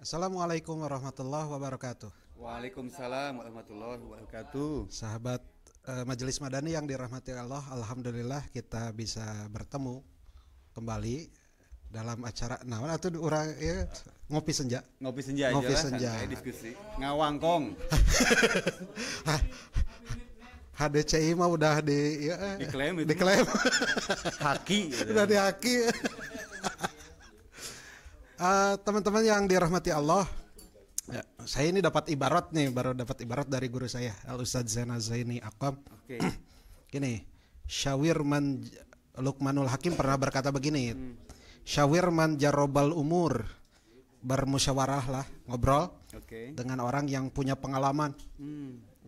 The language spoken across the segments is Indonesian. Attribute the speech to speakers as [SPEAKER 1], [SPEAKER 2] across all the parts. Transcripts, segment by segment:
[SPEAKER 1] Assalamualaikum warahmatullahi wabarakatuh.
[SPEAKER 2] Waalaikumsalam warahmatullahi wabarakatuh.
[SPEAKER 1] Sahabat Majelis Madani yang dirahmati Allah, alhamdulillah kita bisa bertemu kembali dalam acara naon atuh urang ya, ngopi senja.
[SPEAKER 2] Ngopi senja aja
[SPEAKER 1] Ngopi
[SPEAKER 2] lah,
[SPEAKER 1] senja.
[SPEAKER 2] santai diskusi. Ngawangkong.
[SPEAKER 1] HDCI mah udah di ya,
[SPEAKER 2] Diklaim itu.
[SPEAKER 1] diklaim.
[SPEAKER 2] Haki. Gitu.
[SPEAKER 1] Udah dihaki. Teman-teman yang dirahmati Allah, ya, saya ini dapat ibarat nih, baru dapat ibarat dari guru saya, Al Ustadz Zainal Zaini Aqam.
[SPEAKER 2] Oke.
[SPEAKER 1] Gini, Luqmanul Hakim pernah berkata begini, syawir man jarobal umur, bermusyawarah lah, ngobrol
[SPEAKER 2] Oke.
[SPEAKER 1] dengan orang yang punya pengalaman.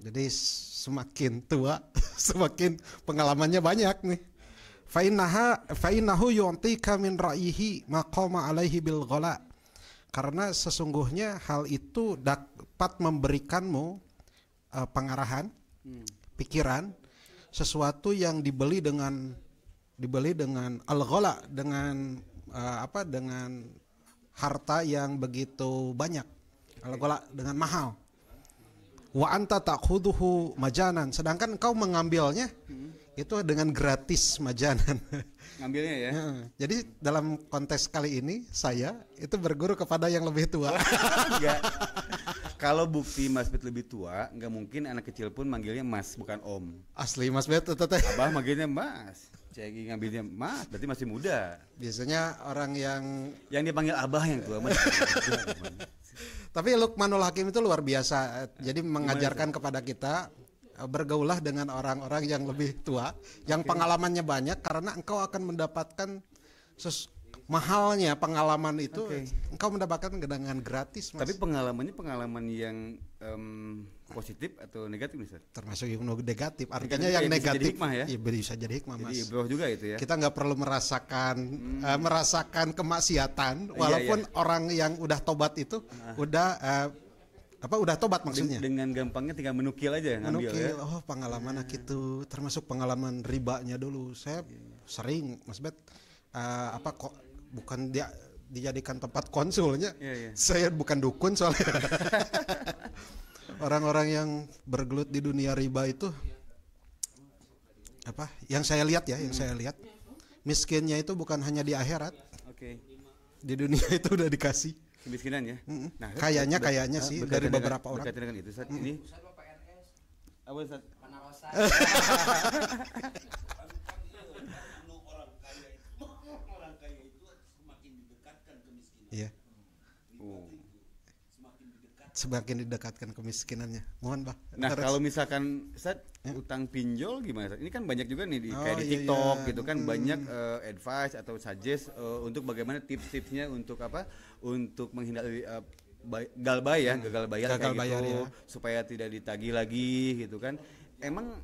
[SPEAKER 1] Jadi semakin tua, semakin pengalamannya banyak nih. Fa'innahu yu'tika min ra'ihi maqama alaihi bil ghala. Karena sesungguhnya hal itu dapat memberikanmu pengarahan, pikiran, sesuatu yang dibeli dengan al-ghala, dengan dengan harta yang begitu banyak. Al-ghala dengan mahal. Wa anta ta'khuduhu majanan, sedangkan engkau mengambilnya itu dengan gratis majanan.
[SPEAKER 2] Ngambilnya ya.
[SPEAKER 1] Jadi dalam konteks kali ini saya itu berguru kepada yang lebih tua.
[SPEAKER 2] Enggak. Kalau bukti Mas Bet lebih tua, enggak mungkin anak kecil pun manggilnya Mas bukan Om.
[SPEAKER 1] Asli Mas Bet teteh.
[SPEAKER 2] Abah manggilnya Mas. Cegi ngambilnya Mas, berarti masih muda.
[SPEAKER 1] Biasanya orang
[SPEAKER 2] Yang dipanggil Abah yang tua Mas.
[SPEAKER 1] tapi Luqmanul Hakim itu luar biasa. Jadi mengajarkan kepada kita bergaulah dengan orang-orang yang lebih tua, yang pengalamannya banyak, karena engkau akan mendapatkan mahalnya pengalaman itu. Engkau mendapatkan dengan gratis, Mas.
[SPEAKER 2] Tapi pengalamannya pengalaman yang positif atau negatif nih, Ustaz?
[SPEAKER 1] Termasuk yang negatif, artinya
[SPEAKER 2] Negatif
[SPEAKER 1] yang
[SPEAKER 2] bisa jadi
[SPEAKER 1] negatif
[SPEAKER 2] hikmah ya?
[SPEAKER 1] Iya, bisa jadi hikmah, Mas.
[SPEAKER 2] Jadi ibroh juga itu ya.
[SPEAKER 1] Kita nggak perlu merasakan kemaksiatan, walaupun orang yang udah tobat itu udah tobat maksudnya.
[SPEAKER 2] Dengan gampangnya tinggal menukil aja, ngambil ya.
[SPEAKER 1] Oh, pengalaman itu termasuk pengalaman ribanya dulu. Saya sering, Mas Bet, kok bukan dia dijadikan tempat konsulnya. Saya bukan dukun soalnya. Orang-orang yang bergelut di dunia riba itu yang saya lihat miskinnya itu bukan hanya di akhirat. Di dunia itu udah dikasih
[SPEAKER 2] Kemiskinan ya.
[SPEAKER 1] Nah, kayaknya sih dari beberapa orang.
[SPEAKER 2] Berkaitan dengan itu saat ini. Apa Ustaz?
[SPEAKER 3] Orang kaya itu semakin didekatkan kemiskinan.
[SPEAKER 1] Iya. Semakin didekatkan kemiskinannya. Mohon, Pak.
[SPEAKER 2] Nah, kalau misalkan Ustaz, utang pinjol gimana Ustaz? Ini kan banyak juga nih kayak di TikTok gitu kan, banyak advice atau suggest untuk bagaimana tips-tipsnya untuk untuk menghindari gagal bayar kayak gitu, supaya tidak ditagih lagi gitu kan. Emang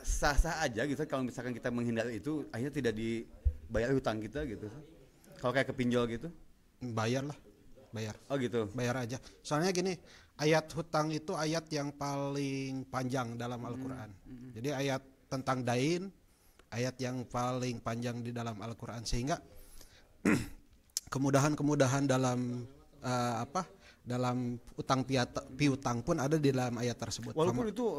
[SPEAKER 2] sah-sah aja gitu kalau misalkan kita menghindari itu, akhirnya tidak dibayar hutang kita gitu. Kalau kayak kepinjol gitu?
[SPEAKER 1] Bayar.
[SPEAKER 2] Oh gitu.
[SPEAKER 1] Bayar aja. Soalnya gini, ayat hutang itu ayat yang paling panjang dalam Al-Qur'an. Jadi ayat tentang dain, ayat yang paling panjang di dalam Al-Qur'an, sehingga kemudahan-kemudahan dalam dalam utang piutang pun ada di dalam ayat tersebut.
[SPEAKER 2] Walaupun itu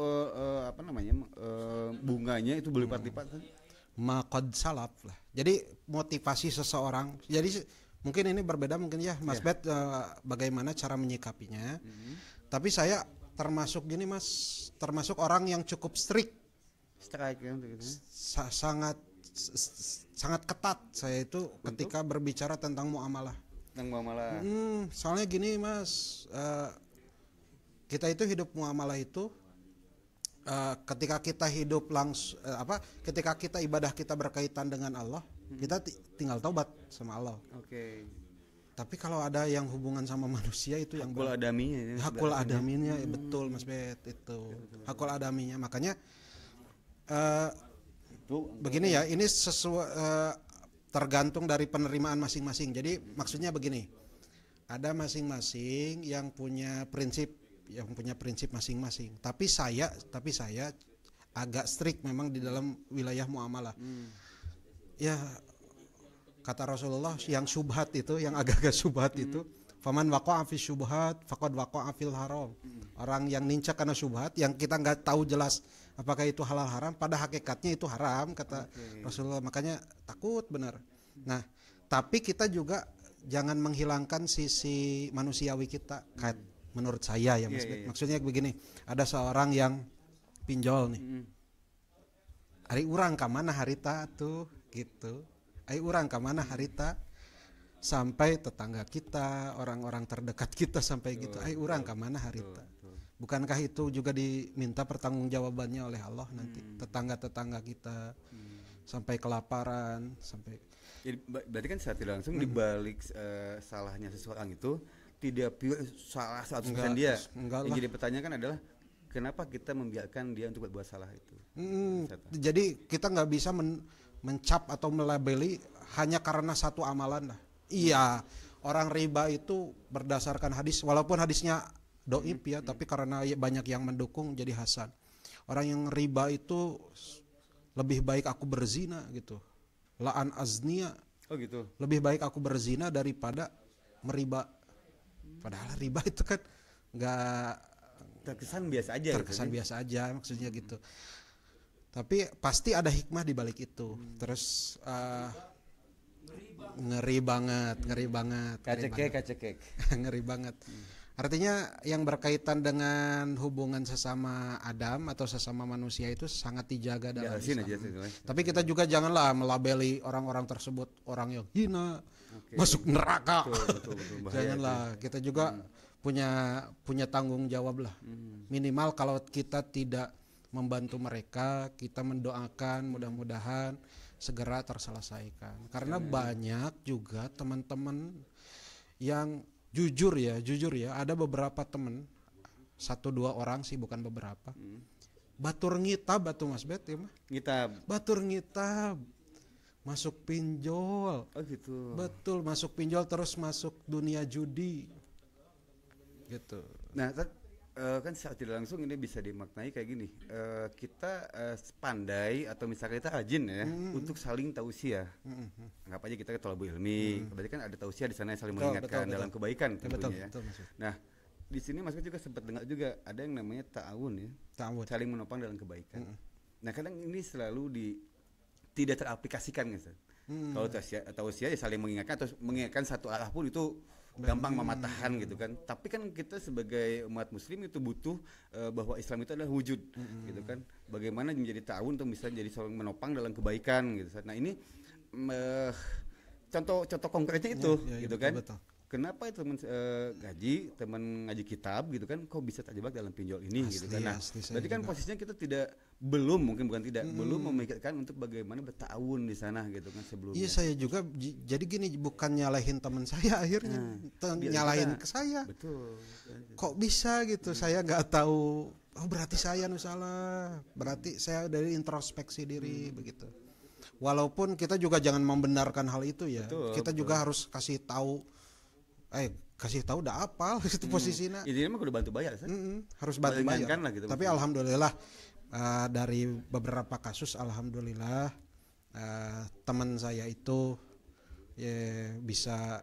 [SPEAKER 2] bunganya itu berlipat-lipat kan?
[SPEAKER 1] Maqad salaf lah. Jadi motivasi seseorang. Jadi mungkin ini berbeda mungkin ya Mas Bet, bagaimana cara menyikapinya. Tapi saya termasuk gini Mas, termasuk orang yang cukup strict
[SPEAKER 2] gitu.
[SPEAKER 1] sangat ketat saya itu ketika berbicara tentang muamalah. Soalnya gini Mas, kita itu hidup muamalah itu ketika kita hidup ketika kita ibadah kita berkaitan dengan Allah, kita tinggal taubat sama Allah. Tapi kalau ada yang hubungan sama manusia itu yang
[SPEAKER 2] hakul adaminya.
[SPEAKER 1] Hakul adaminya, betul Mas Bet, itu hakul adaminya. Makanya begini ya, ini tergantung dari penerimaan masing-masing. Jadi maksudnya begini, ada masing-masing yang punya prinsip masing-masing. Tapi saya agak strict memang di dalam wilayah muamalah. Ya, kata Rasulullah, yang syubhat itu, yang agak-agak syubhat itu Faman waqa'a fi syubhat faqad waqa'a fil haram. Orang yang nincak karena syubhat yang kita nggak tahu jelas apakah itu halal haram, pada hakikatnya itu haram kata Rasulullah. Makanya takut benar. Nah, tapi kita juga jangan menghilangkan sisi manusiawi kita. Kayak menurut saya ya Mas. Maksudnya begini, ada seorang yang pinjol nih. Ari urang ka mana harita tuh gitu. Ari urang ka mana harita, sampai tetangga kita, orang-orang terdekat kita sampai gitu. Ai urang ka mana harita. Bukankah itu juga diminta pertanggungjawabannya oleh Allah nanti, tetangga-tetangga kita sampai kelaparan, sampai.
[SPEAKER 2] Jadi, berarti kan secara tidak langsung dibalik salahnya seseorang itu tidak pure salah 100% dia. Yang jadi pertanyaan kan adalah kenapa kita membiarkan dia untuk berbuat salah itu.
[SPEAKER 1] Jadi kita nggak bisa mencap atau melabeli hanya karena satu amalan lah. Iya, orang riba itu berdasarkan hadis, walaupun hadisnya doib ya, tapi karena banyak yang mendukung jadi hasan. Orang yang riba itu lebih baik aku berzina gitu. La'an aznia.
[SPEAKER 2] Oh gitu.
[SPEAKER 1] Lebih baik aku berzina daripada meriba. Padahal riba itu kan nggak
[SPEAKER 2] terkesan biasa aja.
[SPEAKER 1] Terkesan gitu, biasa aja maksudnya gitu. Tapi pasti ada hikmah di balik itu. Terus ngeri banget.
[SPEAKER 2] Kacekek.
[SPEAKER 1] Ngeri banget. Artinya yang berkaitan dengan hubungan sesama Adam atau sesama manusia itu sangat dijaga dalam Islam. Tapi kita juga janganlah melabeli orang-orang tersebut orang yang hina, masuk neraka. Betul, janganlah. Kita juga punya tanggung jawab lah. Minimal kalau kita tidak membantu mereka, kita mendoakan mudah-mudahan segera terselesaikan. Karena banyak juga teman-teman yang jujur ya, ada beberapa teman, 1-2 orang sih, bukan beberapa. Batur ngitab batu Mas Bet ya mah.
[SPEAKER 2] Ngitab.
[SPEAKER 1] Batur ngitab. Masuk pinjol.
[SPEAKER 2] Oh gitu.
[SPEAKER 1] Betul, masuk pinjol terus masuk dunia judi. Gitu.
[SPEAKER 2] Nah, kan secara tidak langsung ini bisa dimaknai kayak gini. Kita pandai atau misalnya kita rajin ya untuk saling tausiah. Anggap aja kita thalabul ilmi. Berarti kan ada tausiah di sana yang saling mengingatkan dalam kebaikan tentunya ya. Nah, di sini Mas juga sempat dengar juga ada yang namanya ta'awun ya. Ta'awun. Saling menopang dalam kebaikan. Nah, kadang ini selalu tidak teraplikasikan gitu. Kalau tausiah ya saling mengingatkan atau mengingatkan satu arah pun itu gampang mematahkan gitu kan. Tapi kan kita sebagai umat muslim itu butuh bahwa Islam itu adalah wujud gitu kan. Bagaimana menjadi ta'awun untuk bisa jadi saling menopang dalam kebaikan gitu. Nah, ini contoh konkretnya itu gitu kan. Betul. Kenapa teman ngaji kitab gitu kan kok bisa terjebak dalam pinjol ini gitu kan. Nah, berarti kan posisinya kita belum memikirkan untuk bagaimana bertahun di sana gitu kan sebelumnya.
[SPEAKER 1] Iya, saya juga jadi gini, bukan nyalahin teman saya akhirnya, nyalahin ke saya.
[SPEAKER 2] Betul.
[SPEAKER 1] Kok bisa gitu? Saya nggak tahu. Oh, berarti saya salah. Berarti saya dari introspeksi diri begitu. Walaupun kita juga jangan membenarkan hal itu ya. Kita juga harus kasih tahu udah apal itu posisinya.
[SPEAKER 2] Intinya mah udah bantu bayar kan?
[SPEAKER 1] Harus bantu bayar.
[SPEAKER 2] Lah, gitu,
[SPEAKER 1] tapi alhamdulillah dari beberapa kasus alhamdulillah teman saya itu ya bisa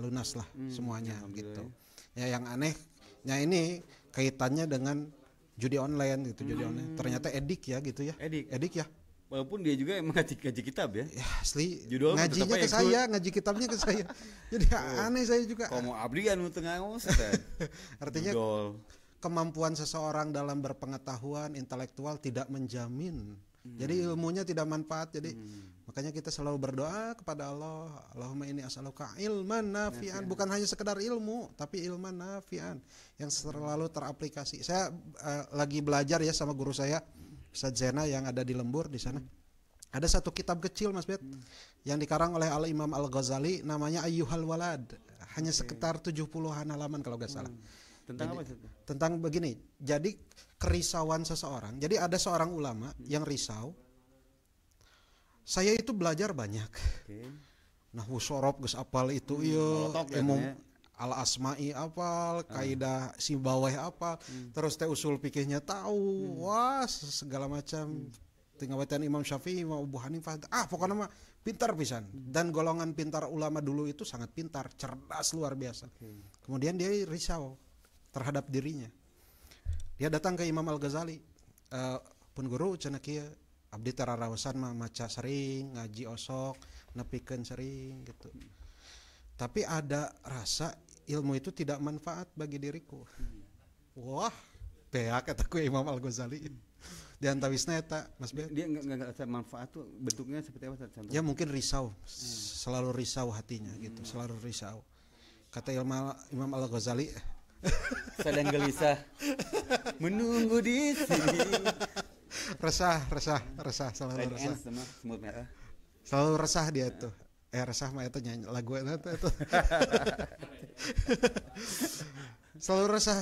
[SPEAKER 1] lunas lah semuanya gitu. Ya yang anehnya ini kaitannya dengan judi online gitu, judi online. Ternyata edik ya gitu ya. Edik ya.
[SPEAKER 2] Walaupun dia juga emang ngaji kitab ya.
[SPEAKER 1] Ya asli.
[SPEAKER 2] Judul
[SPEAKER 1] ngajinya ke saya, ngaji kitabnya ke saya. Jadi aneh saya juga.
[SPEAKER 2] Komo abdi anu teu ngaos.
[SPEAKER 1] Artinya kemampuan seseorang dalam berpengetahuan intelektual tidak menjamin. Jadi ilmunya tidak manfaat. Jadi makanya kita selalu berdoa kepada Allah, Allahumma inni as'aluka ilman nafi'an, bukan hanya sekedar ilmu, tapi ilman nafi'an yang selalu teraplikasi. Saya lagi belajar ya sama guru saya Ustaz Zena yang ada di Lembur di sana. Ada satu kitab kecil Mas Bet yang dikarang oleh Al-Imam Al-Ghazali namanya Ayyuhal Walad. Hanya sekitar 70-an halaman kalau nggak salah.
[SPEAKER 2] Tentang apa itu?
[SPEAKER 1] Tentang begini. Jadi kerisauan seseorang. Jadi ada seorang ulama yang risau. Saya itu belajar banyak. Nahwu sorob geus apal itu ieu, ilmu al-asma'i apal, kaidah sibawah apal, terus teh usul fikihnya tahu. Wah, segala macam tinggawetan Imam Syafi'i, Imam Abu Hanifah, pokoknya mah pintar pisan. Dan golongan pintar ulama dulu itu sangat pintar, cerdas luar biasa. Kemudian dia risau terhadap dirinya. Dia datang ke Imam Al-Ghazali, pun guru cenah kieu abdi tararaosan mah maca sering, ngaji osok, nepikeun sering gitu. Tapi ada rasa ilmu itu tidak manfaat bagi diriku. Wah, beak kataku Imam Al-Ghazali. Di antawisna eta, Mas Be.
[SPEAKER 2] Dia enggak manfaat tuh bentuknya seperti apa contohnya?
[SPEAKER 1] Ya mungkin risau, selalu risau hatinya gitu, selalu risau. Kata Imam Al-Ghazali,
[SPEAKER 2] sedang gelisah menunggu di sini.
[SPEAKER 1] resah, selalu resah. Selalu resah dia tuh. Resah mah eta nyanyi lagu eta tuh. Selalu resah.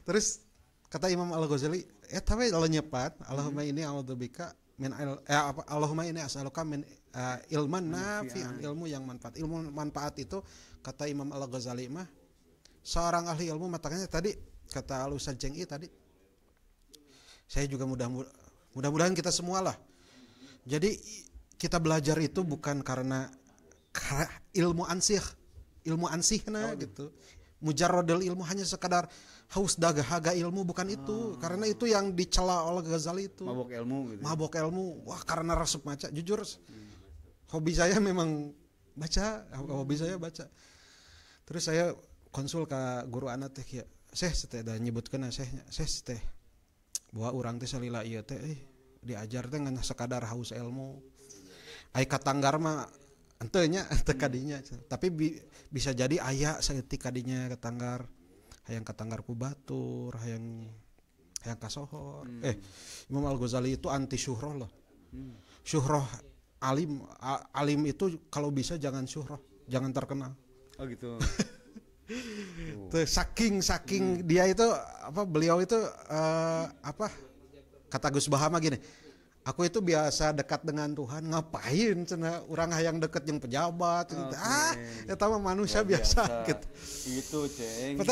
[SPEAKER 1] Terus kata Imam Al-Ghazali, tapi kalau nyepat, Allahumma ini a'udzubika min Allahumma ini as'aluka min ilman nafi'an, ilmu yang manfaat. Ilmu manfaat itu kata Imam Al-Ghazali mah seorang ahli ilmu, makanya tadi kata Al-Ustaz Ceng'i tadi, saya juga mudah-mudahan kita semua lah. Jadi kita belajar itu bukan karena ilmu ansihna gitu. Mujarradul ilmu hanya sekadar haus dahaga ilmu, bukan itu. Karena itu yang dicela oleh Ghazali itu.
[SPEAKER 2] Mabok ilmu gitu.
[SPEAKER 1] Mabok ilmu. Wah, karena resep baca. Jujur hobi saya memang baca, Terus saya konsul ke guru anak teh kieu. Teh da nyebutkeun saya teh bahwa urang teh salila ieu teh diajar teh ngan sekadar haus ilmu. Ai katanggar mah henteu nya teu kadinya. Tapi bisa jadi aya saeutik kadinya katanggar. Hayang katanggar ku batur, hayang kasohor. Imam Al-Ghazali itu anti syuhroh loh. Syuhroh alim itu kalau bisa jangan syuhroh, jangan terkenal.
[SPEAKER 2] Oh gitu.
[SPEAKER 1] Tuh, saking dia itu beliau itu kata Gus Bahama gini, aku itu biasa dekat dengan Tuhan, ngapain cenah urang hayang deket jeung pejabat gitu. Eta mah manusia biasa gitu.
[SPEAKER 2] Itu ceng.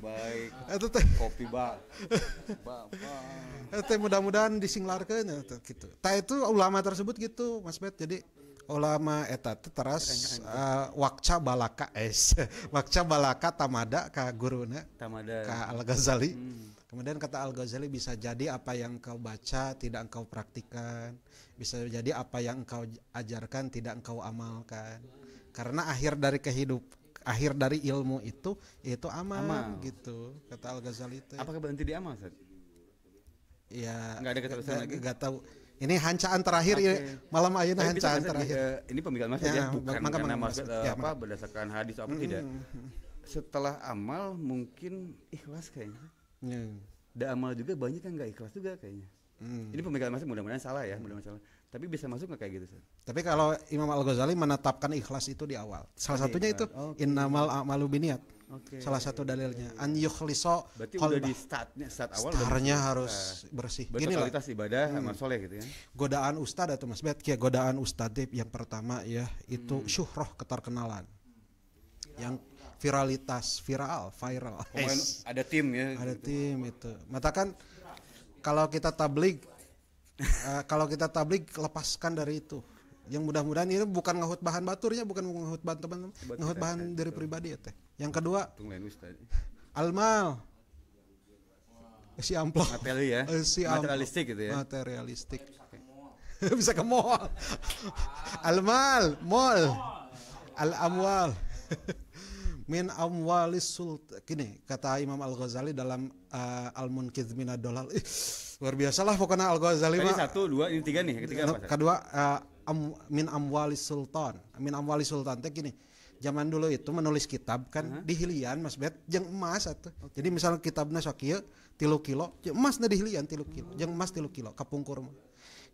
[SPEAKER 2] Baik.
[SPEAKER 1] Eta teh
[SPEAKER 2] kopi Bapak.
[SPEAKER 1] Eta mudah-mudahan disinglarkeun gitu. Tah itu ulama tersebut gitu, Mas Bet. Jadi ulama eta teh teras wakca balaka tamada ka guruna, ka Al-Ghazali. Kemudian kata Al-Ghazali, bisa jadi apa yang engkau baca tidak engkau praktikkan, bisa jadi apa yang engkau ajarkan tidak engkau amalkan. Karena akhir dari ilmu itu amal. Gitu kata Al-Ghazali itu.
[SPEAKER 2] Apakah berhenti di amal, Ustaz?
[SPEAKER 1] Ya,
[SPEAKER 2] enggak ada keterusan lagi.
[SPEAKER 1] Enggak tahu. Ini hancaan terakhir ya, malam ayeuna hancaan terakhir.
[SPEAKER 2] Ini pemikiran Mas ya, bukan karena maksud berdasarkan hadis apa tidak. Setelah amal mungkin ikhlas kayaknya. Da amal juga banyak yang enggak ikhlas juga kayaknya. Ini pemikiran Mas, mudah-mudahan salah ya, Tapi bisa masuk nggak kayak gitu, Ustaz?
[SPEAKER 1] Tapi kalau Imam Al-Ghazali menetapkan ikhlas itu di awal. Salah satunya itu innamal a'malu binniyat. Salah satu dalilnya an yukhliso.
[SPEAKER 2] Berarti udah di start awal.
[SPEAKER 1] Startnya harus bersih.
[SPEAKER 2] Gini lah. Kualitas ibadah amal soleh gitu ya.
[SPEAKER 1] Godaan ustad atau Mas Bet, godaan ustad yang pertama ya itu syuhroh, keterkenalan. Yang viral.
[SPEAKER 2] Ada tim ya.
[SPEAKER 1] Ada tim itu. Matakan kalau kita tabligh lepaskan dari itu. Yang mudah-mudahan ini bukan ngahut bahan baturnya, bukan ngahut bahan teman-teman, ngahut bahan dari pribadi ya teh. Yang kedua, almal. Si amplop.
[SPEAKER 2] Materi ya. Materialistik gitu ya.
[SPEAKER 1] Materialistik. Bisa ke mall. Almal, mall. Al-amwal. Min amwalis sultan. Gini kata Imam Al-Ghazali dalam Al-Munqidh minad Dhalal. Luar biasa lah pokoknya Al-Ghazali mah.
[SPEAKER 2] Ini 1, 2, ini 3 nih. Ketiga apa?
[SPEAKER 1] Kedua min amwalis sultan. Min amwalis sultan teh gini. Zaman dulu itu menulis kitab kan di hilian Mas Bet jeung emas atuh. Jadi misalnya kitabna sakieu 3 kilo, emasna di hilian 3 kilo, jeung emas 3 kilo kapungkur mah.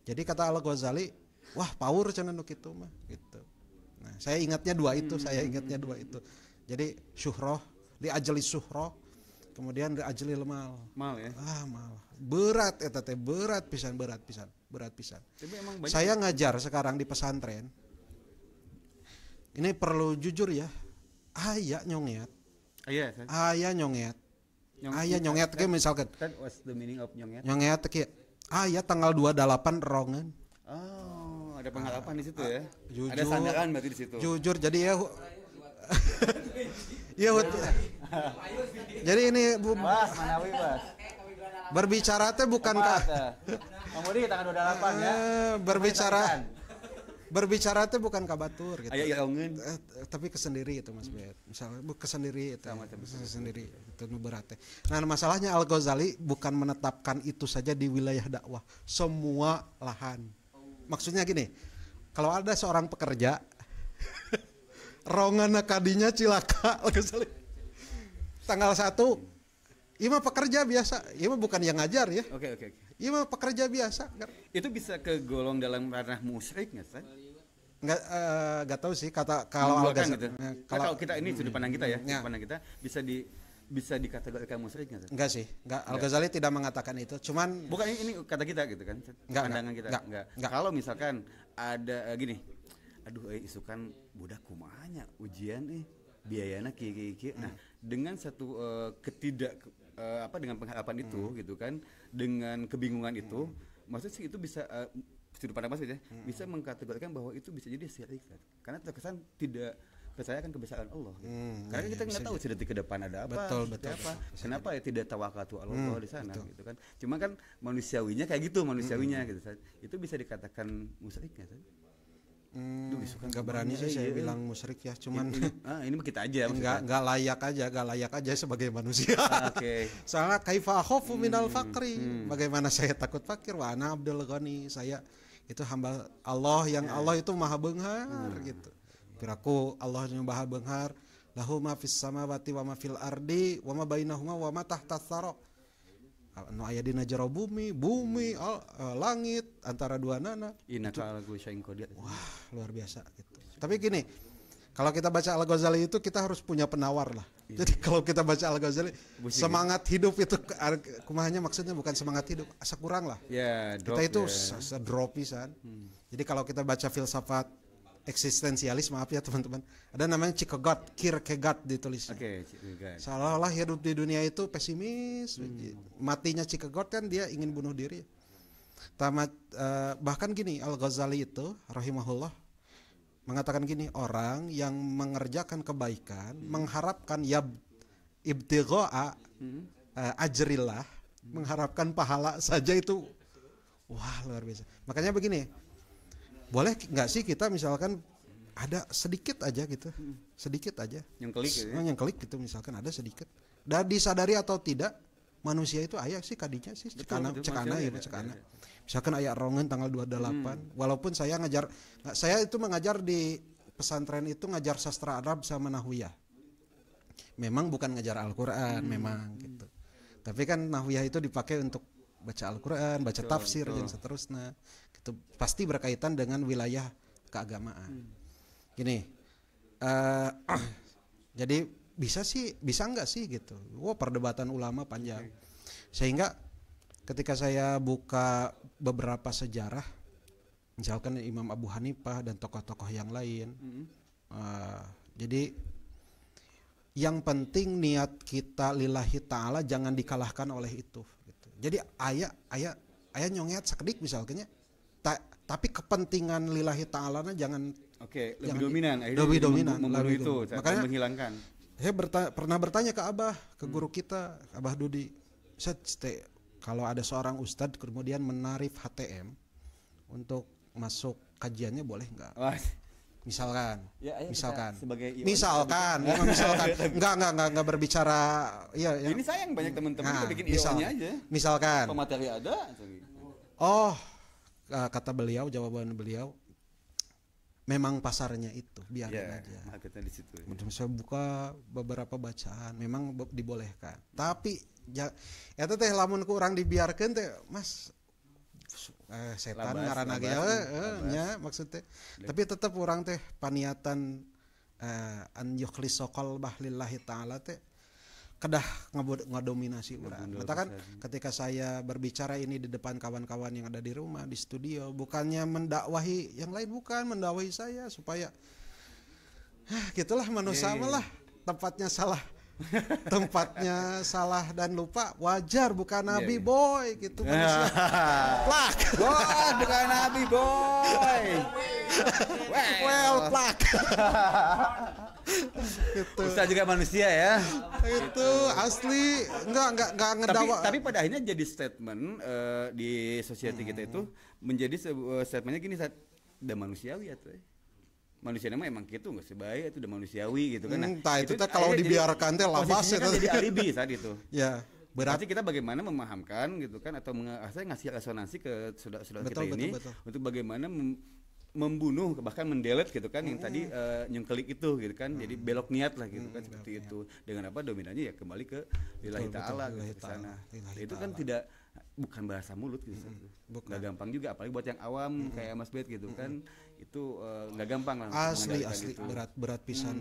[SPEAKER 1] Jadi kata Al-Ghazali, wah power cenah nu kitu mah gitu. Nah, saya ingatnya dua itu. Jadi syuhroh, li ajli syuhroh, kemudian li ajli mal. Mal ya. Mal. Berat eta teh, berat pisan. Tapi emang saya ngajar sekarang di pesantren. Ini perlu jujur ya. Aya nyonget. Aya nyonget. Aya nyonget kayak misalkan.
[SPEAKER 2] That was the meaning of nyonget.
[SPEAKER 1] Nyonget kieu. Ya tanggal 28 rongen.
[SPEAKER 2] Oh, ada pengharapan di situ ya.
[SPEAKER 1] Jujur,
[SPEAKER 2] ada sandaran berarti di situ.
[SPEAKER 1] Jujur jadi ya iya jadi ini
[SPEAKER 2] Bas, Manawi Bas.
[SPEAKER 1] Berbicara teh bukan
[SPEAKER 2] Mamudi tanggal 28 ya.
[SPEAKER 1] Berbicara teh bukan kabatur gitu.
[SPEAKER 2] Aya rongen.
[SPEAKER 1] Tapi kesendiri itu Mas Bet. Misalnya kesendiri itu. Kesendiri itu nu berat teh. Nah, masalahnya Al-Ghazali bukan menetapkan itu saja di wilayah dakwah, semua lahan. Maksudnya gini, kalau ada seorang pekerja rongana kadinya cilaka Al-Ghazali. Tanggal 1 Ima pekerja biasa, Ima bukan yang ngajar ya.
[SPEAKER 2] Oke.
[SPEAKER 1] Ima pekerja biasa.
[SPEAKER 2] Itu bisa kegolong dalam ranah musyrik nggak sih?
[SPEAKER 1] Nggak tahu sih kalau
[SPEAKER 2] Al-Ghazali. Gitu. Kalau kita ini sudut pandang kita ya, sudut pandang kita bisa dikategorikan musyrik nggak sih?
[SPEAKER 1] Enggak sih, Al-Ghazali tidak mengatakan itu. Cuman
[SPEAKER 2] bukan ini kata kita gitu kan? Pandangan kita. Enggak. Kalau misalkan ada gini, aduh isukan budak kumanya ujian biayana kieu. Nah, dengan satu dengan pengharapan itu gitu kan, dengan kebingungan itu, maksud sih itu bisa sudut pandang Mas ya, bisa mengkategorikan bahwa itu bisa jadi syirik kan? Karena terkesan tidak percaya akan kebesaran Allah gitu. Karena kita nggak tahu sedetik ke depan ada apa,
[SPEAKER 1] betul.
[SPEAKER 2] Kenapa ya tidak tawakal Allah di sana gitu kan? Cuma kan manusiawinya kayak gitu, gitu. Itu bisa dikatakan musyrik nggak sih?
[SPEAKER 1] Nggak berani sih saya bilang musyrik ya, cuman
[SPEAKER 2] ini mah kita aja
[SPEAKER 1] nggak layak aja sebagai manusia.
[SPEAKER 2] Oke.
[SPEAKER 1] Soalnya kaifa akhafu minal faqri, bagaimana saya takut fakir, wa ana abdul ghani, saya itu hamba Allah yang Allah itu maha beunghar gitu. Piraku Allah yang maha beunghar, lahu ma fis samawati wa ma fil ardi wa ma bainahuma wa ma tahtas tsara. Nu aya dina jero bumi, langit antara dua nana. Wah, luar biasa gitu. Tapi gini, kalau kita baca Al-Ghazali itu kita harus punya penawar lah. Jadi kalau kita baca Al-Ghazali, semangat hidup itu kumahanya maksudnya bukan semangat hidup, asa kurang lah. Kita itu drop pisan. Jadi kalau kita baca filsafat eksistensialis, maaf ya teman-teman, ada namanya Kierkegaard ditulis. Seolah-olah hidup di dunia itu pesimis. Matinya Kierkegaard kan dia ingin bunuh diri. Bahkan gini, Al-Ghazali itu rahimahullah mengatakan gini, orang yang mengerjakan kebaikan mengharapkan ibtigha'a ajrillah, mengharapkan pahala saja itu wah luar biasa. Makanya begini, boleh nggak sih kita misalkan ada sedikit aja gitu, sedikit aja yang klik gitu, misalkan ada sedikit dan disadari atau tidak manusia itu ayah sih kadinya sih cekana misalkan ayah rongen tanggal 28 walaupun saya itu mengajar di pesantren itu ngajar sastra Arab sama nahwiyah, memang bukan ngajar Al-Quran memang gitu, tapi kan nahwiyah itu dipakai untuk baca Al-Quran, baca tafsir dan seterusnya. Itu pasti berkaitan dengan wilayah keagamaan. Gini, jadi bisa nggak sih gitu? Perdebatan ulama panjang. Sehingga ketika saya buka beberapa sejarah, misalkan Imam Abu Hanifah dan tokoh-tokoh yang lain, jadi yang penting niat kita lillahi ta'ala jangan dikalahkan oleh itu. Gitu. Jadi ayah nyonget sekedik misalnya. Tapi kepentingan lillahi ta'ala jangan lebih dominan
[SPEAKER 2] itu, makanya menghilangkan.
[SPEAKER 1] Saya pernah bertanya ke Abah, ke guru kita, Abah Dudi, kalau ada seorang ustadz kemudian menarif HTM untuk masuk kajiannya boleh nggak? Misalkan nggak berbicara,
[SPEAKER 2] Ini sayang banyak teman-teman kita bikin ilmunya aja.
[SPEAKER 1] Misalkan
[SPEAKER 2] pemateri ada.
[SPEAKER 1] Kata beliau, jawaban beliau, memang pasarnya itu biarin aja.
[SPEAKER 2] Marketnya di situ.
[SPEAKER 1] Saya buka beberapa bacaan, memang dibolehkan. Tapi eta teh lamun kurang dibiarkeun teh, Mas, setan ngaranna ge nya maksudnya. Tapi tetap orang teh paniatan an yukhlisu qalbah lillahi ta'ala teh kedah ngadominasi urang. Katakan ketika saya berbicara ini di depan kawan-kawan yang ada di rumah, di studio, bukannya mendakwahi yang lain, bukan mendakwahi saya supaya gitulah manusia lah tempatnya salah tempatnya salah dan lupa wajar, bukan nabi boy gitu manusia. Plak.
[SPEAKER 2] Wah, bukan nabi boy.
[SPEAKER 1] Well, plak. Gitu.
[SPEAKER 2] Ustaz juga manusia ya.
[SPEAKER 1] Itu asli enggak ngedawa.
[SPEAKER 2] Tapi pada akhirnya jadi statement di society kita itu menjadi sebuah statementnya gini, saat udah manusiawi ya tuh. Manusia nama emang gitu nggak sebaik, itu udah manusiawi gitu kan.
[SPEAKER 1] Nah, itu kalau dibiarkan teh labas
[SPEAKER 2] ya kan, jadi alibi saat itu.
[SPEAKER 1] Ya, berarti
[SPEAKER 2] kita bagaimana memahamkan gitu kan, atau ngasih resonansi ke saudara-saudara kita ini betul. Untuk bagaimana membunuh bahkan mendelete gitu kan yang tadi nyengkelik itu gitu kan, jadi belok niat lah gitu kan, seperti itu. Dengan apa dominannya ya kembali ke lillahi ta'ala gitu, ke sana. Itu kan tidak bukan bahasa mulut gitu. Nggak gampang juga, apalagi buat yang awam kayak Mas Bet gitu kan. Itu nggak gampang lah.
[SPEAKER 1] Asli gitu. berat pisan.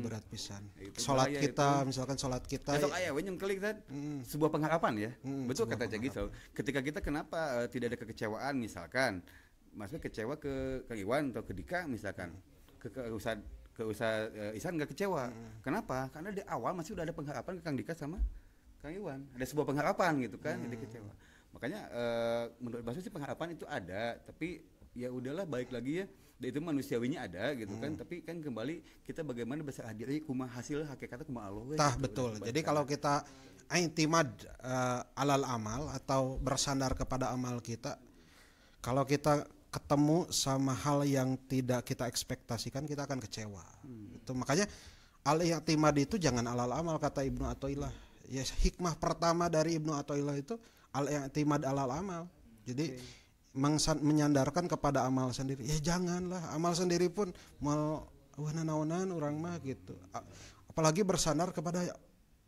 [SPEAKER 1] Sholat kita itu. Misalkan sholat kita
[SPEAKER 2] besok aya we nyengkelik kan sebuah pengharapan ya. Betul kata Cagi. Ketika kita kenapa tidak ada kekecewaan, misalkan maksudnya kecewa ke Kang Iwan atau ke Dika misalkan, ke Ustaz Ihsan nggak kecewa. Kenapa? Karena di awal masih udah ada pengharapan ke Kang Dika sama Kang Iwan, ada sebuah pengharapan gitu kan. Jadi kecewa. Makanya menurut Basu sih pengharapan itu ada, tapi ya udahlah, balik lagi ya, itu manusiawinya ada gitu kan. Tapi kan kembali kita bagaimana besar hadiri kumaha hasil hakikatnya kumaha Allah.
[SPEAKER 1] Tah gitu, betul. Jadi kalau kita i'timad alal amal atau bersandar kepada amal kita, kalau kita ketemu sama hal yang tidak kita ekspektasikan, kita akan kecewa. Itu makanya al-i'timad itu jangan alal amal, kata Ibnu Athaillah. Ya, hikmah pertama dari Ibnu Athaillah itu al-i'timad alal amal. Jadi menyandarkan kepada amal sendiri. Ya janganlah, amal sendiri pun mal naonan orang mah gitu. Apalagi bersandar kepada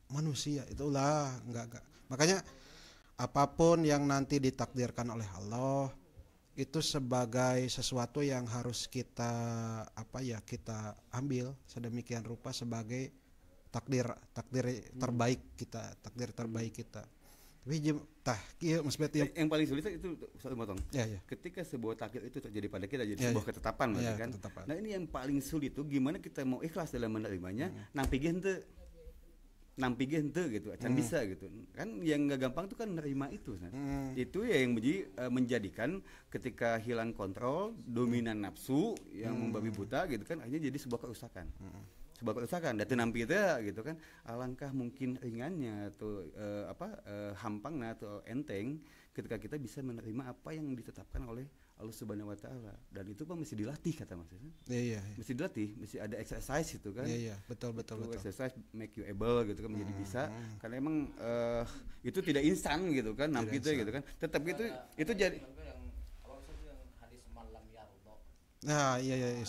[SPEAKER 1] manusia, itulah enggak. Makanya apapun yang nanti ditakdirkan oleh Allah itu sebagai sesuatu yang harus kita kita ambil sedemikian rupa sebagai takdir terbaik kita, takdir terbaik kita. Tapi Mas Bet
[SPEAKER 2] yang paling sulit itu satu potong.
[SPEAKER 1] Ya.
[SPEAKER 2] Ketika sebuah takdir itu terjadi pada kita, jadi sebuah ketetapan kan. Ketetapan. Nah, ini yang paling sulit tuh gimana kita mau ikhlas dalam menerimanya, nampigih henteu gitu, acan bisa gitu. Kan yang enggak gampang tuh kan menerima itu. Itu ya yang menjadikan ketika hilang kontrol, dominan nafsu yang membabi buta gitu kan, akhirnya jadi sebuah kerusakan. Dan nampi itu gitu kan, alangkah mungkin ringannya atau hampangnya atau enteng ketika kita bisa menerima apa yang ditetapkan oleh Allah Subhanahu wa taala. Dan itu mesti dilatih kata Mas.
[SPEAKER 1] Iya.
[SPEAKER 2] Mesti dilatih, mesti ada exercise itu kan.
[SPEAKER 1] Iya, betul.
[SPEAKER 2] Exercise make you able gitu kan, menjadi bisa. Karena emang itu tidak instan gitu kan, nampi itu gitu kan. Tetap itu jadi
[SPEAKER 3] hadis malam yardo.
[SPEAKER 1] Nah, iya.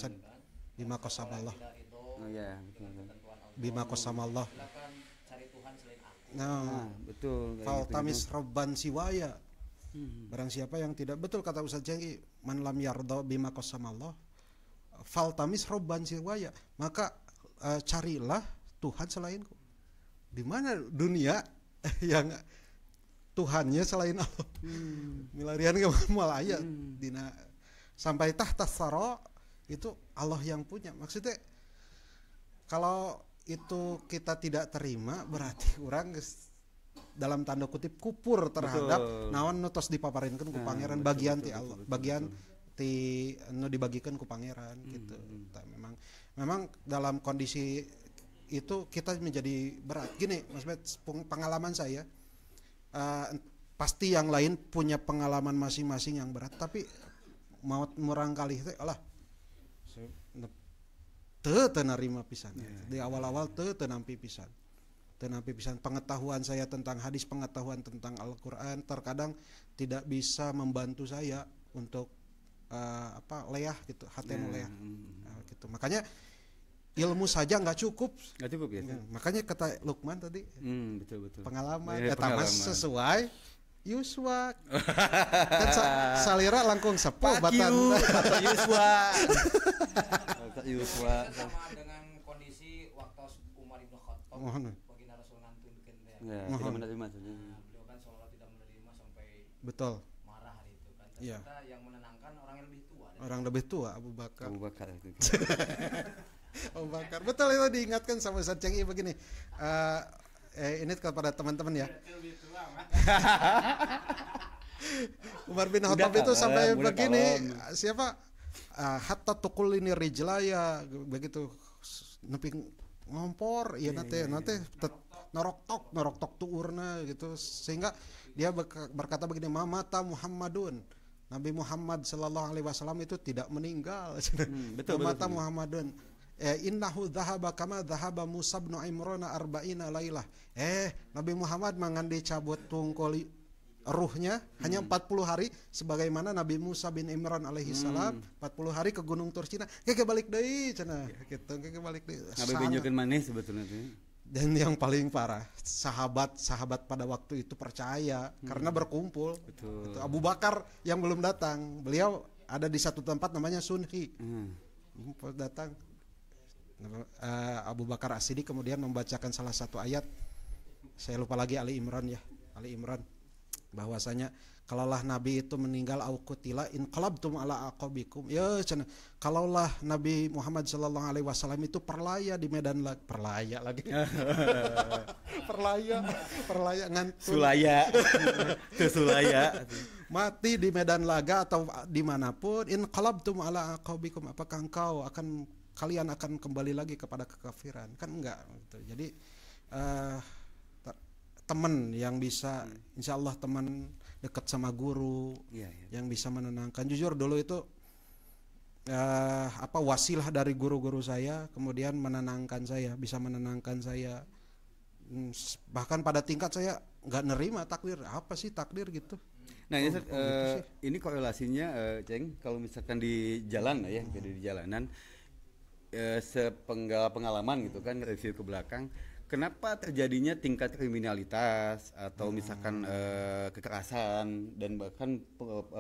[SPEAKER 1] Bima qasamallah.
[SPEAKER 2] Oh iya,
[SPEAKER 1] Bima qasamallah.
[SPEAKER 3] Cari Tuhan selain aku.
[SPEAKER 1] Nah,
[SPEAKER 2] betul.
[SPEAKER 1] Faltamis robban siwaya. Barang siapa yang tidak, betul kata Ustaz Jengki, man lam yardo bima qasamallah faltamis robban siwaya, maka carilah Tuhan selainku. Di mana dunia yang Tuhannya selain Allah? Milarian ke malaya dina sampai tahta saro itu Allah yang punya. Maksudnya kalau itu kita tidak terima, berarti orang dalam tanda kutip kupur terhadap naon nu tos dipaparinkeun ku pangeran, bagian ti Allah, bagian ti nu dibagikan ku pangeran gitu. Memang dalam kondisi itu kita menjadi berat. Gini Mas Bet, pengalaman saya pasti yang lain punya pengalaman masing-masing yang berat, tapi maut murang kali teh alah teu narima pisan. Di awal-awal teu nampi pisan. Pengetahuan saya tentang hadis, pengetahuan tentang Al-Qur'an terkadang tidak bisa membantu saya untuk leah gitu, hati leah. Gitu. Makanya ilmu saja nggak cukup ya. Makanya kata Luqman tadi,
[SPEAKER 2] betul.
[SPEAKER 1] Pengalaman mas sesuai Yuswa kan salira langkung sepuh batan
[SPEAKER 2] atau Yuswa
[SPEAKER 3] sama dengan kondisi waktu Umar bin Khattab baginda Rasul ngantunkeun teh.
[SPEAKER 2] Tidak menerima.
[SPEAKER 3] Beliau kan seolah tidak menerima sampai
[SPEAKER 1] betul
[SPEAKER 3] marah hari itu kan. Ternyata yang menenangkan orang yang lebih tua.
[SPEAKER 1] Orang lebih tua, Abu Bakar
[SPEAKER 2] itu.
[SPEAKER 1] Abu Bakar. Betul, itu diingatkan sama Ustaz Cengki begini. ini kepada teman-teman ya. Umar bin Khattab itu sampai begini, siapa? Hatta tukul ini rijlaya begitu, nepi ngompor, ya nanti norok tok tuurna gitu, sehingga dia berkata begini, mamata Muhammadun, Nabi Muhammad Sallallahu Alaihi Wasallam itu tidak meninggal. Mamata Muhammadun, innahu dhahaba kama dhahaba Musa bin Imran arba'ina lailah. Nabi Muhammad mangan dicabut tungkol ruhnya hanya 40 hari, sebagaimana Nabi Musa bin Imran alaihi salam 40 hari ke Gunung Tursina. Kayak balik deui cenah gitu, kayak balik deui.
[SPEAKER 2] Ngabe benjokeun maneh sebetulnya tuh.
[SPEAKER 1] Dan yang paling parah, sahabat pada waktu itu percaya karena berkumpul. Betul. Itu Abu Bakar yang belum datang. Beliau ada di satu tempat namanya Sunhi. Datang Abu Bakar As-Siddiq kemudian membacakan salah satu ayat. Saya lupa lagi Ali Imran, bahwasanya kalaulah Nabi itu meninggal au qutila inqalabtum ala aqabikum, ya cenah, kalaulah Nabi Muhammad sallallahu alaihi wasallam itu perlaya di medan perlaya ngantuk sulaya mati di medan laga atau dimanapun, inqalabtum ala aqabikum, apakah kalian akan kembali lagi kepada kekafiran? Kan enggak gitu. Jadi teman yang bisa, insya Allah teman dekat sama guru, yang bisa menenangkan. Jujur dulu itu wasilah dari guru-guru saya, kemudian bisa menenangkan saya. Bahkan pada tingkat saya nggak nerima takdir, apa sih takdir gitu.
[SPEAKER 2] Nah ini korelasinya, Ceng, kalau misalkan di jalan ya, jadi di jalanan, sepenggal pengalaman gitu kan, review ke belakang. Kenapa terjadinya tingkat kriminalitas atau misalkan kekerasan dan bahkan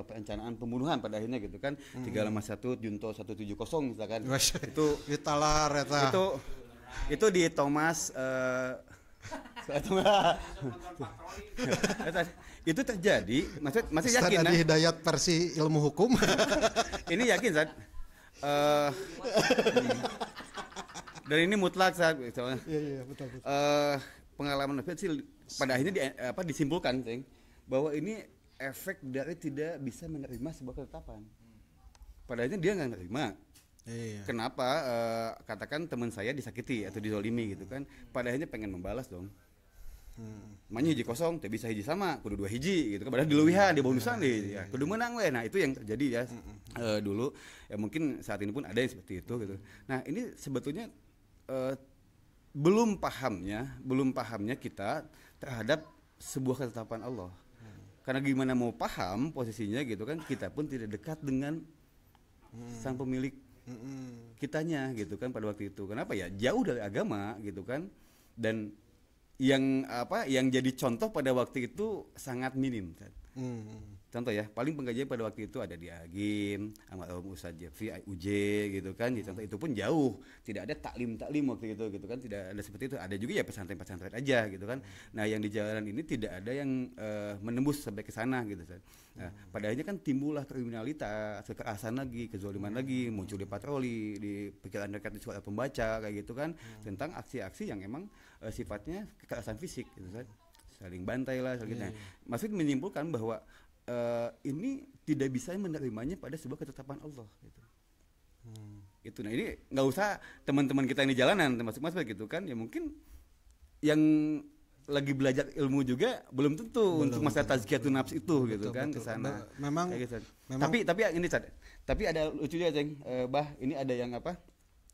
[SPEAKER 2] perencanaan pembunuhan pada akhirnya gitu kan, 351 Junto 170 misalkan. Itu
[SPEAKER 1] ditalar
[SPEAKER 2] itu di Thomas itu terjadi, masih yakin
[SPEAKER 1] Ustaz Adi Hidayat versi ilmu hukum.
[SPEAKER 2] Ini yakin Zat? Dan ini mutlak saat soalnya.
[SPEAKER 1] Iya betul.
[SPEAKER 2] Pengalaman sih pada akhirnya disimpulkan, Ceng, bahwa ini efek dari tidak bisa menerima sebuah ketetapan. Pada akhirnya dia nggak menerima. Iya. Kenapa? Katakan teman saya disakiti atau dizolimi gitu kan. Pada akhirnya pengen membalas dong. Manya hiji kosong, teh bisa hiji sama, kudu 2 hiji gitu kan. Padahal diluwihan, di bonusan deh, ya. Kudu menang weh. Nah, itu yang terjadi ya dulu. Ya mungkin saat ini pun ada yang seperti itu gitu. Nah, ini sebetulnya belum pahamnya kita terhadap sebuah ketetapan Allah. Karena gimana mau paham posisinya gitu kan, kita pun tidak dekat dengan sang pemilik kitanya gitu kan pada waktu itu. Kenapa ya? Jauh dari agama gitu kan. Dan yang jadi contoh pada waktu itu sangat minim kan. Contoh ya, paling pengkajian pada waktu itu ada di Agim, Almarhum Ustaz Jeffrey UJ gitu kan. Contoh itu pun jauh, tidak ada taklim waktu itu gitu kan, tidak ada seperti itu. Ada juga ya pesantren aja gitu kan. Nah, yang di jalanan ini tidak ada yang menembus sampai ke sana gitu kan. Nah, pada akhirnya kan timbullah kriminalitas, kekerasan lagi, kezaliman lagi, muncul di patroli, di pikiran dekat di suara pembaca kayak gitu kan, tentang aksi-aksi yang emang sifatnya kekerasan fisik gitu kan. Saling bantai lah gitu. Nah, maksud menyimpulkan bahwa ini tidak bisa menerimanya pada sebuah ketetapan Allah gitu. Itu. Nah, ini nggak usah teman-teman kita ini jalanan termasuk Mas gitu kan, ya mungkin yang lagi belajar ilmu juga belum tentu untuk masalah tazkiyatun nafs itu gitu kan, ke sana.
[SPEAKER 1] Memang
[SPEAKER 2] tapi ini tapi ada lucunya, Ceng. Ini ada yang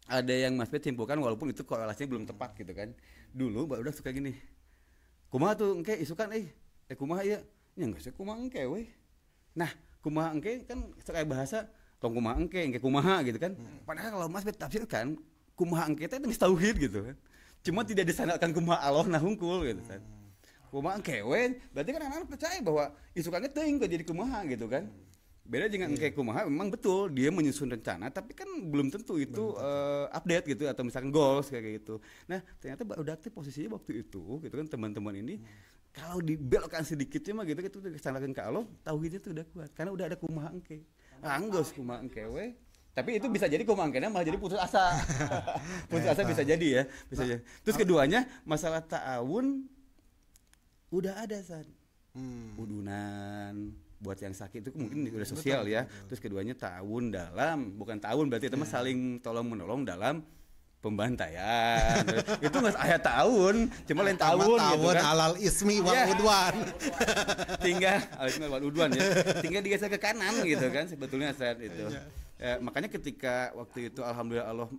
[SPEAKER 2] ada yang Mas Bet simpulkan walaupun itu korelasinya belum tepat gitu kan. Dulu Mbak udah suka gini. Kumaha tuh engke isukan kumaha ieu? Ya enggak sih kumaha engke we. Nah, kumaha engke kan sekaya bahasa tong kumaha engke kumaha gitu kan. Padahal kalau Mas Bet tafsirkan kumaha engke teh geus tauhid gitu kan. Cuma tidak disandarkan kumaha Allah nah hungkul gitu kan. Kumaha engke we, berarti kan anak-anak percaya bahwa isukannya teuing kok jadi kumaha gitu kan. Beda dengan engke kumaha, memang betul dia menyusun rencana, tapi kan belum tentu itu update gitu atau misalkan goals kayak gitu. Nah, ternyata udah aktif posisinya waktu itu gitu kan, teman-teman ini kalau dibelokkan sedikitnya mah gitu kesanakan ke Allah, tauhidnya itu udah kuat karena udah ada kumaha engke. Anggos kumaha engke we, Tapi itu bisa jadi kumangkena malah jadi putus asa. Putus asa bisa jadi ya, bisa jadi. Terus keduanya masalah ta'awun udah ada San. Udunan buat yang sakit itu mungkin udah sosial ya. Terus keduanya ta'awun dalam, bukan ta'awun berarti itu mah saling tolong menolong dalam pembantaian. Itu mas ayat tahun, cuma lain tahun gitu kan.
[SPEAKER 1] Alal ismi wal udwan.
[SPEAKER 2] Tinggal alal ismi wal udwan ya. Tinggal digeser ke kanan gitu kan sebetulnya saat itu. Makanya ketika waktu itu alhamdulillah Allah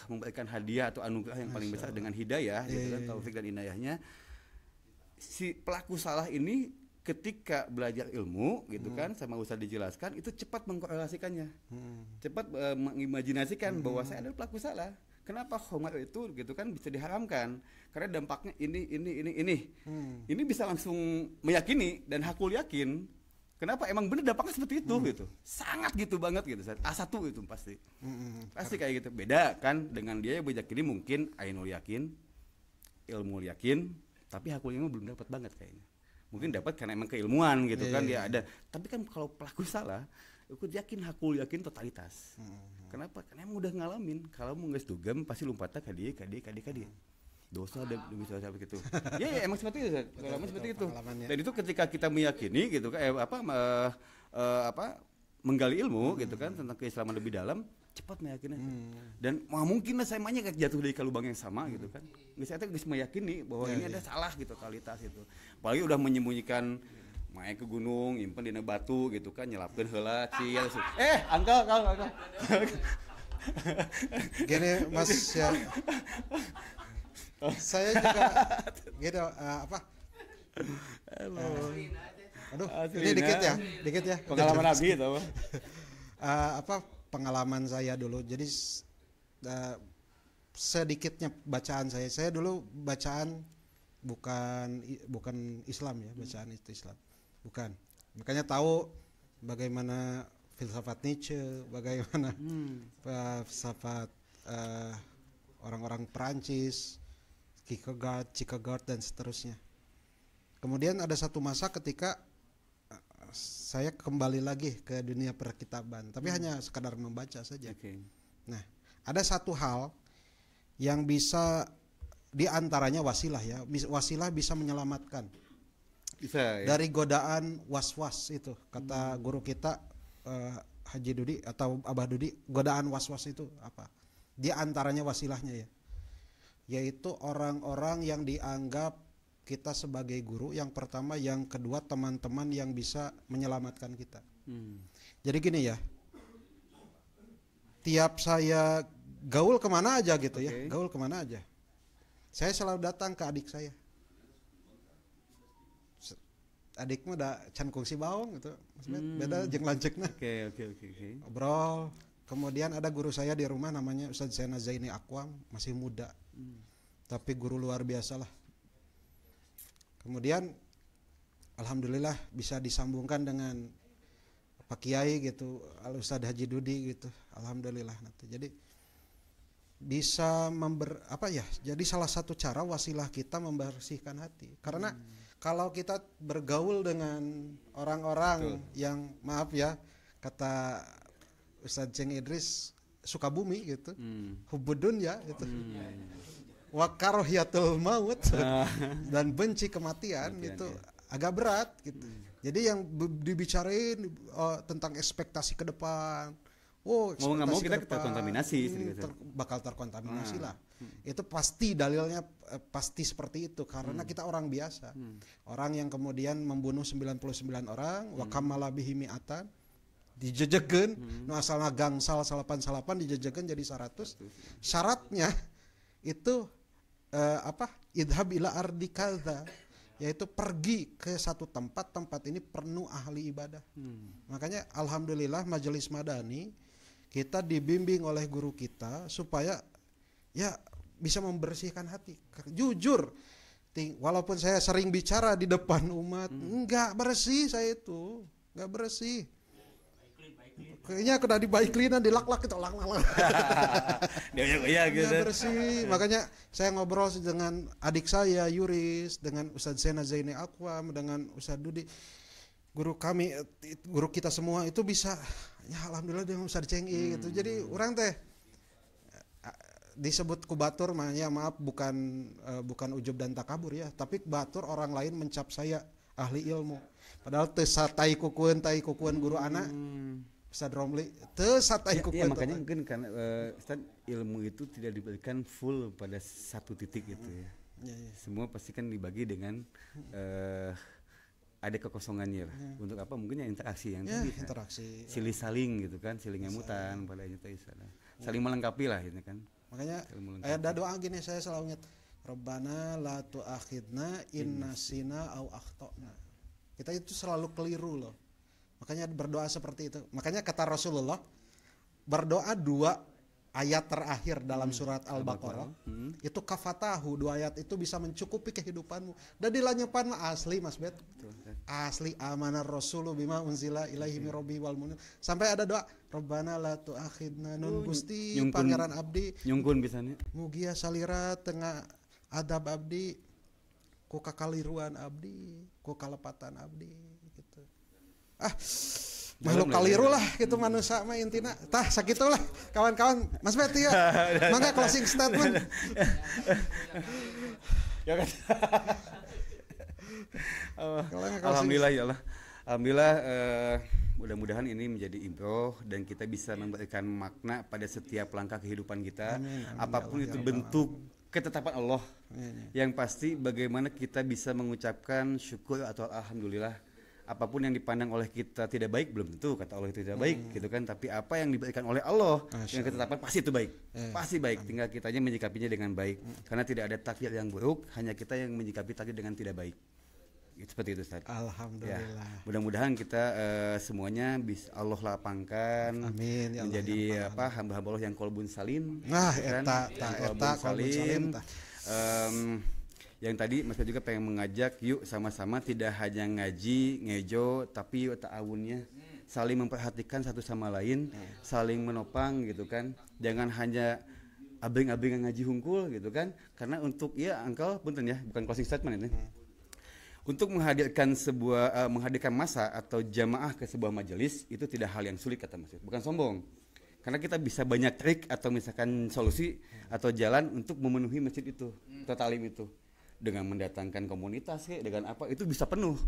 [SPEAKER 2] memberikan hadiah atau anugerah yang paling besar dengan hidayah gitu kan, taufik dan inayahnya. Si pelaku salah ini ketika belajar ilmu gitu kan sama Ustaz dijelaskan itu cepat mengkorelasikannya. Cepat mengimajinasikan bahwa saya adalah pelaku salah. Kenapa khamar itu gitu kan bisa diharamkan? Karena dampaknya ini. Ini bisa langsung meyakini dan hakul yakin. Kenapa emang benar dampaknya seperti itu gitu. Sangat gitu banget gitu. A1 itu pasti. Pasti kayak gitu. Beda kan dengan dia yang meyakini mungkin ainul yakin, ilmu yakin, tapi hakul ilmu belum dapat banget kayaknya. Mungkin dapat karena emang keilmuan gitu kan dia ada. Tapi kan kalau pelaku salah aku yakin hakul yakin totalitas. Kenapa? Karena emang udah ngalamin. Kalau mau geus dugem pasti lompatnya ka dieu. Dosa dan bisa sampai gitu. Ya emang seperti itu. Pengalaman seperti itu. Dan itu ketika kita meyakini gitu kan menggali ilmu gitu kan tentang keislaman lebih dalam, cepat meyakini. Dan mungkin saya banyak jatuh dari lubang yang sama gitu kan. Geus eta geus meyakini bahwa ini ada salah gitu totalitas itu. Apalagi udah menyembunyikan main ke gunung, nyimpen dina batu gitu kan, nyelapkeun heula ciel. Angkel.
[SPEAKER 1] Gini Mas ya. Saya juga gitu ini dikit ya.
[SPEAKER 2] Pengalaman Nabi itu
[SPEAKER 1] pengalaman saya dulu. Jadi sedikitnya bacaan saya dulu bacaan bukan Islam ya, bacaan itu Islam. Bukan. Makanya tahu bagaimana filsafat Nietzsche, bagaimana filsafat orang-orang Perancis, Kierkegaard dan seterusnya. Kemudian ada satu masa ketika saya kembali lagi ke dunia perkitaban, tapi hanya sekadar membaca saja. Nah, ada satu hal yang bisa diantaranya wasilah ya, wasilah bisa menyelamatkan.
[SPEAKER 2] Bisa,
[SPEAKER 1] ya? Dari godaan was-was itu kata guru kita Haji Dudi atau Abah Dudi, godaan was-was itu apa? Di antaranya wasilahnya ya, yaitu orang-orang yang dianggap kita sebagai guru, yang pertama, yang kedua teman-teman yang bisa menyelamatkan kita. Jadi gini ya, tiap saya gaul kemana aja gitu ya, gaul kemana aja, saya selalu datang ke adik saya. Adikmu udah can kungsi baong gitu, beda jeung lanceukna.
[SPEAKER 2] Oke.
[SPEAKER 1] Ngobrol. Kemudian ada guru saya di rumah namanya Ustadz Zaina Zaini Akwam, masih muda, tapi guru luar biasa lah. Kemudian alhamdulillah bisa disambungkan dengan Pak Kiai gitu, Al Ustadz Haji Dudi gitu, alhamdulillah nanti. Jadi bisa jadi salah satu cara wasilah kita membersihkan hati. Karena kalau kita bergaul dengan orang-orang yang maaf ya, kata Ustadz Ceng Idris, suka bumi gitu, hubudun ya gitu, wakarohiyatul maut dan benci kematian itu agak berat gitu. Jadi yang dibicarain tentang ekspektasi ke depan.
[SPEAKER 2] Mau nggak mau kita terkontaminasi,
[SPEAKER 1] bakal terkontaminasi lah. Itu pasti dalilnya pasti seperti itu karena kita orang biasa, orang yang kemudian membunuh 99 orang, wa kamala bihi mi'atan, dijejekeun, nu asalna gangsal salapan dijejekeun jadi 100. Syaratnya itu idhab ila ardi kadza, yaitu pergi ke satu tempat ini penuh ahli ibadah. Makanya alhamdulillah majelis madani kita dibimbing oleh guru kita supaya ya bisa membersihkan hati. Jujur, walaupun saya sering bicara di depan umat, enggak bersih saya itu, enggak bersih. Kayaknya kena dibaiklina, dilak-lak itu lak.
[SPEAKER 2] Iya gitu.
[SPEAKER 1] Enggak bersih. Makanya saya ngobrol dengan adik saya Yuris, dengan Ustadz Zaina Zaini Akwam, dengan Ustadz Dudi. Guru kita semua itu bisa Ya alhamdulillah dia bisa dicengi gitu. Jadi orang teh disebut kubatur mah ya maaf bukan ujub dan takabur ya, tapi batur orang lain mencap saya ahli ilmu. Padahal teu satai kukueun guru anak. Ustaz Romli teu satai kukueun.
[SPEAKER 2] Iya, makanya mungkin karena Ustaz ilmu itu tidak diberikan full pada satu titik gitu ya. Semua pasti kan dibagi dengan ada kekosongannya lah. Untuk apa mungkin ya interaksi yang tadi
[SPEAKER 1] interaksi
[SPEAKER 2] silih saling gitu kan, siling ngemutan pada itu saling melengkapi lah ini kan.
[SPEAKER 1] Makanya ada doa gini saya selalu ingat, Rabbana la tu'akhidna in nasina au akhtana. Kita itu selalu keliru loh, makanya berdoa seperti itu. Makanya kata Rasulullah, berdoa 2 ayat terakhir dalam surat Al-Baqarah itu kafatahu, 2 ayat itu bisa mencukupi kehidupanmu. Dan dilanyepan mah asli Mas Bet, asli amanar rasulu bima unzila ilaihi mir rabbi wal mu'min. Sampai ada doa Rabbana la tu'akhidna nun Gusti pangeran abdi
[SPEAKER 2] nyungkun bisanya
[SPEAKER 1] mugia salira tengah adab abdi ku kakaliruan abdi ku kalepatan abdi gitu. Makhluk kaliru lah gitu manusia mah intina. Tah sakitulah kawan-kawan. Mas Betty ya. Mangga closing statement.
[SPEAKER 2] Ya kan. Alhamdulillah ya Allah. Alhamdulillah mudah-mudahan ini menjadi improh dan kita bisa memberikan makna pada setiap langkah kehidupan kita. Amin, apapun itu bentuk ketetapan Allah. Yang pasti bagaimana kita bisa mengucapkan syukur atau alhamdulillah. Apapun yang dipandang oleh kita tidak baik belum tentu kata Allah itu tidak baik gitu kan, tapi apa yang diberikan oleh Allah yang ketetapan pasti itu baik, pasti baik, tinggal kitanya menyikapinya dengan baik karena tidak ada takdir yang buruk, hanya kita yang menyikapi takdir dengan tidak baik. Seperti itu Ustaz.
[SPEAKER 1] Alhamdulillah.
[SPEAKER 2] Ya, mudah-mudahan kita semuanya bisa Allah lapangkan.
[SPEAKER 1] Amin, ya Allah,
[SPEAKER 2] menjadi hamba-hamba Allah yang qalbun salim.
[SPEAKER 1] Nah, eta qalbun salim.
[SPEAKER 2] Yang tadi Mas juga pengen mengajak yuk sama-sama tidak hanya ngaji ngejo tapi yuk ta'awunnya saling memperhatikan satu sama lain, saling menopang gitu kan, jangan hanya abeng-abeng ngaji hungkul gitu kan, karena untuk ya angkel punten ya bukan closing statement ini untuk menghadirkan masa atau jamaah ke sebuah majelis itu tidak hal yang sulit kata Mas, bukan sombong. Karena kita bisa banyak trik atau misalkan solusi atau jalan untuk memenuhi masjid itu, totalim itu. Dengan mendatangkan komunitas dengan apa itu bisa penuh.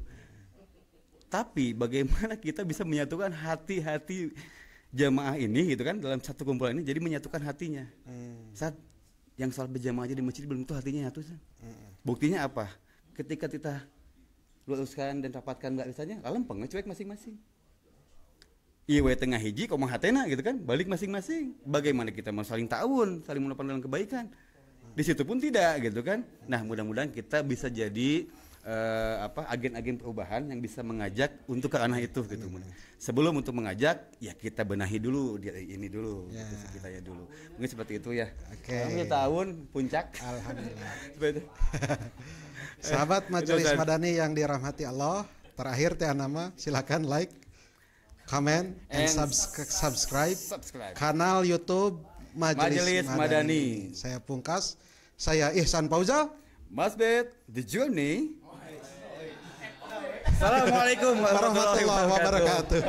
[SPEAKER 2] Tapi bagaimana kita bisa menyatukan hati-hati jamaah ini gitu kan dalam satu kumpulan ini, jadi menyatukan hatinya. Saat yang salat berjamaah aja di masjid belum tentu hatinya nyatu. Buktinya apa? Ketika kita luruskan dan rapatkan barisannya, lempeng cuek masing-masing. Iwe tengah hiji komong hatena gitu kan, balik masing-masing. Bagaimana kita mau saling ta'awun, saling menopang dalam kebaikan? Di situ pun tidak gitu kan. Nah, mudah-mudahan kita bisa jadi agen-agen perubahan yang bisa mengajak untuk ke arah itu gitu. Sebelum untuk mengajak, ya kita benahi dulu diri ini dulu, kita ya dulu. Mungkin seperti itu ya. Oke. Tahun puncak.
[SPEAKER 1] Alhamdulillah. Sahabat Majelis Madani yang dirahmati Allah, terakhir teh nama silakan like, comment, and subscribe kanal YouTube Majelis Madani. Saya Pungkas, saya Ihsan Fauzal,
[SPEAKER 2] Mas Bet, The Journey. Assalamualaikum warahmatullahi wabarakatuh.